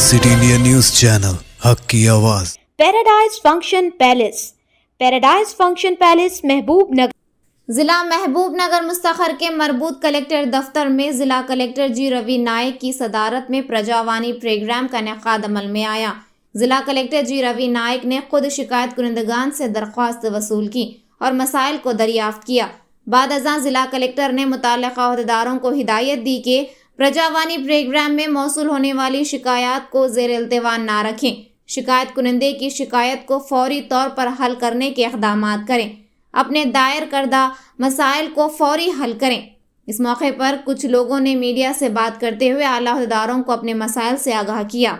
City India news channel हक की आवाज़। पैराडाइज फंक्शन पैलेस महबूब नगर। जिला महबूब नगर मुस्तखर के मरबूत कलेक्टर दफ्तर में जिला कलेक्टर जी रवि नायक की सदारत में प्रजावानी प्रोग्राम का इनेकाद अमल में आया। जिला कलेक्टर जी रवि नायक ने खुद शिकायत कुनिंदगान से दरख्वास्त वसूल की और मसाइल को दरियाफ्त किया। बाद अज़ां जिला कलेक्टर ने मुताल्लिक़ा अहदेदारों को हिदायत दी कि प्रजावानी प्रोग्राम में मौसूल होने वाली शिकायत को ज़ेर इल्तिवा ना रखें। शिकायत कुनिंदे की शिकायत को फौरी तौर पर हल करने के इक़दामात करें। अपने दायर करदा मसाइल को फौरी हल करें। इस मौके पर कुछ लोगों ने मीडिया से बात करते हुए आला अहदेदारों को अपने मसाइल से आगाह किया।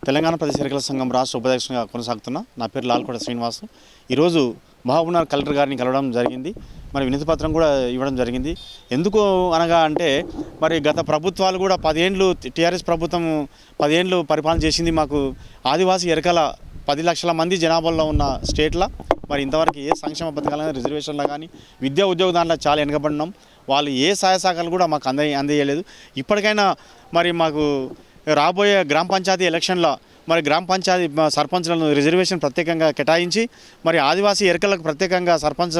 తెలంగాణ ప్రదేశ్ ఎన్నికల సంఘం రాష్ట్ర ఉపాధ్యక్షునిగా కొనసాగుతున్నా నా పేరు లాల్కోట శ్రీనివాస్। ఈరోజు మహబూబ్నగర్ కలెక్టర్ గారిని కలవడం జరిగింది। మరి వినతి పత్రం కూడా ఇవ్వడం జరిగింది। ఎందుకు అనగా అంటే మరి గత ప్రభుత్వాలు కూడా 10 ఏళ్ళు టీఆర్ఎస్ ప్రభుత్వం 10 ఏళ్ళు పరిపాలన చేసింది। మాకు ఆదివాసీ ఎరకల 10 లక్షల మంది జనాభాలో ఉన్న స్టేట్లో మరి ఇంతవరకు ఏ సంక్షేమ పథకాలు రిజర్వేషన్లో కానీ విద్యా ఉద్యోగ దాంట్లో చాలా వెనుకబడినాం। వాళ్ళు ఏ సహాయ సహకారాలు కూడా మాకు అందజేయలేదు। ఇప్పటికైనా మరి మాకు రాబోయే గ్రామ పంచాయతీ ఎలక్షన్లో మరి గ్రామ పంచాయతీ సర్పంచ్లను రిజర్వేషన్ ప్రత్యేకంగా కేటాయించి మరి ఆదివాసీ ఎరకలకు ప్రత్యేకంగా సర్పంచ్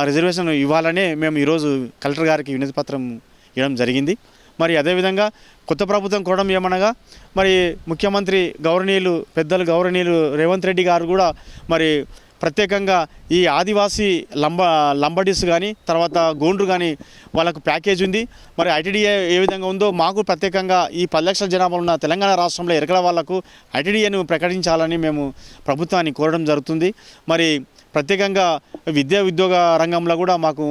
రిజర్వేషన్ ఇవ్వాలని మేము ఈరోజు కలెక్టర్ గారికి వినతి పత్రం ఇవ్వడం జరిగింది। మరి అదేవిధంగా కొత్త ప్రభుత్వం కోవడం ఏమనగా మరి ముఖ్యమంత్రి పెద్దలు గౌరవనీయులు రేవంత్ రెడ్డి గారు కూడా మరి ప్రత్యేకంగా ఈ ఆదివాసీ లంబడీస్ కానీ తర్వాత గోండ్రు కానీ వాళ్ళకు ప్యాకేజ్ ఉంది। మరి ఐటీడీఏ ఏ విధంగా ఉందో మాకు ప్రత్యేకంగా ఈ 10 లక్షల జనాభా ఉన్న తెలంగాణ రాష్ట్రంలో ఎరకల వాళ్లకు ఐటీడీఏను ప్రకటించాలని మేము ప్రభుత్వాన్ని కోరడం జరుగుతుంది। మరి ప్రత్యేకంగా విద్యా ఉద్యోగ రంగంలో కూడా మాకు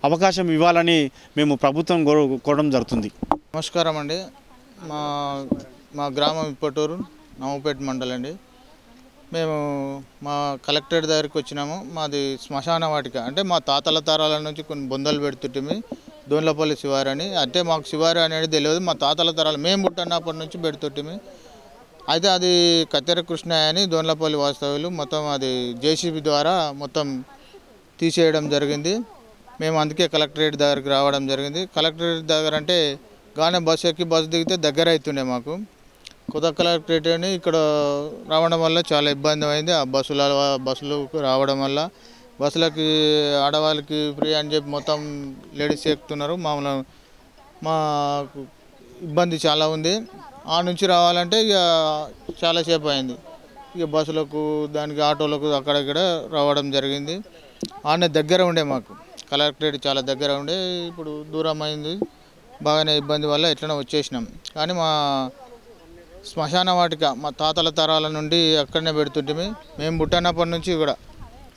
అవకాశం ఇవ్వాలని మేము ప్రభుత్వం కోరడం జరుగుతుంది। నమస్కారం అండి। మా గ్రామం ఇప్పటూరు నవపేట మండలం అండి। మేము మా కలెక్టరేట్ దగ్గరికి వచ్చినాము। మాది శ్మశాన వాటిక అంటే మా తాతల తరాల నుంచి కొన్ని బొందలు పెడుతుంటే దోన్లపల్లి శివారు అని, అంటే మాకు శివారు అనేది తెలియదు। మా తాతల తరాలు మేము పుట్టినప్పటి నుంచి పెడుతుంటే అయితే అది కత్తెర కృష్ణయ్య అని దోన్లపల్లి వాస్తవ్యులు మొత్తం అది జేసీబీ ద్వారా మొత్తం తీసేయడం జరిగింది। మేము అందుకే కలెక్టరేట్ దగ్గరికి రావడం జరిగింది। కలెక్టరేట్ దగ్గర అంటే గానే బస్సు ఎక్కి బస్సు దిగితే దగ్గర అవుతుండే మాకు। కొత్త కలెక్టరేట్ అని ఇక్కడ రావడం వల్ల చాలా ఇబ్బంది అయింది। ఆ బస్సులు రావడం వల్ల బస్సులకి ఆడవాళ్ళకి ఫ్రీ అని చెప్పి మొత్తం లేడీస్ ఎక్కుతున్నారు। మాకు ఇబ్బంది చాలా ఉంది। ఆ నుంచి రావాలంటే ఇక చాలాసేపు అయింది। ఇక బస్సులకు దానికి ఆటోలకు అక్కడక్కడ రావడం జరిగింది। ఆనే దగ్గర ఉండే మాకు కలెక్టరేట్ చాలా దగ్గర ఉండే, ఇప్పుడు దూరం అయింది। బాగానే ఇబ్బంది వల్ల ఎట్లనో వచ్చేసినాం। కానీ మా శ్మశాన వాటిక మా తాతల తరాల నుండి అక్కడనే పెడుతుంటే మేము పుట్టినప్పటి నుంచి కూడా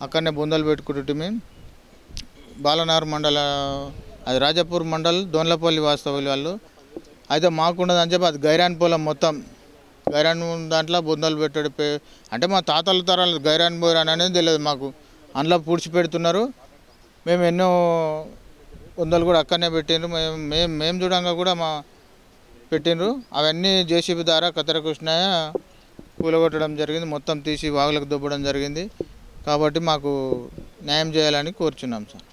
అక్కడనే బొందలు పెట్టుకుంటుంటే బాలనార్ మండల అది రాజపూర్ మండల్ దోన్లపల్లి వాస్తవ్యులు వాళ్ళు అయితే మాకున్నదని చెప్పి అది గైరాన్ పొలం మొత్తం గైరాన్ దాంట్లో బొందలు పెట్టాడు। అంటే మా తాతల తరాలు గైరాన్ బోరాన్ అనేది తెలియదు మాకు, అందులో పూడ్చి పెడుతున్నారు। మేము ఎన్నో బొందలు కూడా అక్కడనే పెట్టిండ్రు। మేము చూడంగా కూడా మా పెట్టిండ్రు। అవన్నీ జేసీబీ ద్వారా కత్తెర కృష్ణయ్య కూలగొట్టడం జరిగింది, మొత్తం తీసి వాగులకు దుబ్బడం జరిగింది। కాబట్టి మాకు న్యాయం చేయాలని కోరుచున్నాం సార్।